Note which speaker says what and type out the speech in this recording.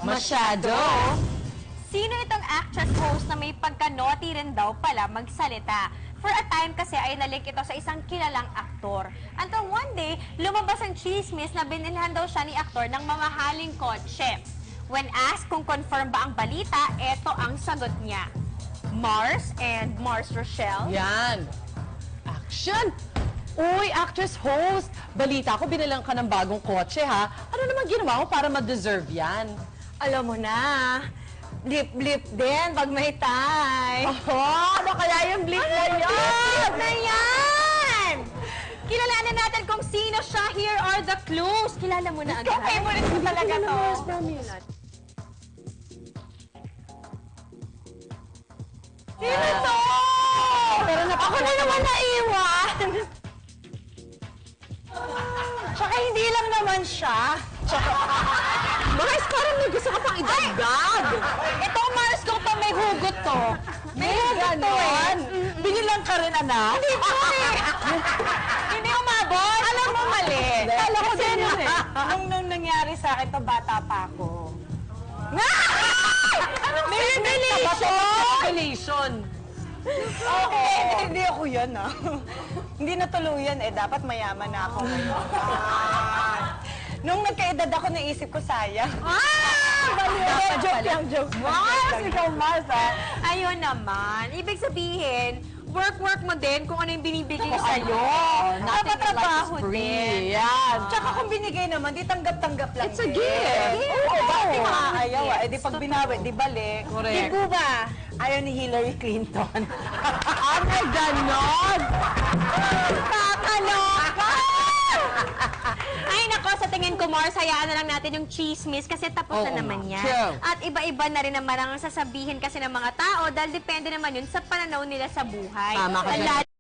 Speaker 1: Masyado.
Speaker 2: Sino itong actress host na may pagka-naughty rin daw pala magsalita? For a time kasi ay nalink ito sa isang kilalang aktor. Until one day, lumabas ang chismis na binilhan daw siya ni aktor ng mamahaling kotse. When asked kung confirm ba ang balita, eto ang sagot niya. Mars and Mars Rochelle.
Speaker 1: Yan. Action! Uy, actress host, balita ko binilang ka ng bagong kotse, ha? Ano naman ginawa mo para ma-deserve yan?
Speaker 2: Alam mo na, blip-blip din pag may tie.
Speaker 1: Ano kaya yung blip na yan?
Speaker 2: Blip na yan! Kilalanin natin kung sino siya. Here are the clues. Kilala mo na agad.
Speaker 3: Favorite ko talaga to.
Speaker 2: Sino to?
Speaker 1: Pero
Speaker 2: Ako na naman naiwan.
Speaker 3: Tsaka hindi lang naman siya.
Speaker 1: Mars, parang may gusto ka pang idagdag.
Speaker 2: Ito, Mars, kung pa may hugot to. May hugot to eh.
Speaker 1: Binilang ka rin, anak?
Speaker 2: Hindi po eh. Hindi umabot. Alam mo mali.
Speaker 1: Kala ko din yun eh.
Speaker 3: Nung nangyari sa akin to, bata pa ako.
Speaker 2: May revelation!
Speaker 1: Revelation.
Speaker 3: Oo. Hindi ako yan, ah. Hindi natuluyan eh. Dapat mayaman na ako ngayon. Nung nagkaedad ako, naisip ko sayang. Joke lang, joke.
Speaker 2: Mars,
Speaker 3: ikaw, Mars, ah.
Speaker 2: Ayun naman. Ibig sabihin, work mo din kung ano yung binibigay sa'yo.
Speaker 1: Nothing in life
Speaker 2: Trabaho
Speaker 1: is free.
Speaker 2: din.
Speaker 1: Yan.
Speaker 3: Tsaka kung binigay naman, di tanggap-tanggap lang.
Speaker 1: It's a
Speaker 3: din.
Speaker 1: gift.
Speaker 3: Oo, bakit di makakayaw?
Speaker 2: Yes,
Speaker 3: Eh, di pag binawi, di balik.
Speaker 1: Correct.
Speaker 3: Di po ba? Ayaw ni Hillary Clinton.
Speaker 1: Ano ganon?
Speaker 2: Kakaloka! Ay, nako, sa tingin ko, Mars, hayaan na lang natin yung chismis kasi tapos
Speaker 1: Oo
Speaker 2: na naman
Speaker 1: nga.
Speaker 2: yan.
Speaker 1: True.
Speaker 2: At iba-iba na rin naman ang sasabihin kasi ng mga tao dahil depende naman yun sa pananaw nila sa buhay.
Speaker 1: Tama ka dyan.
Speaker 2: Lalo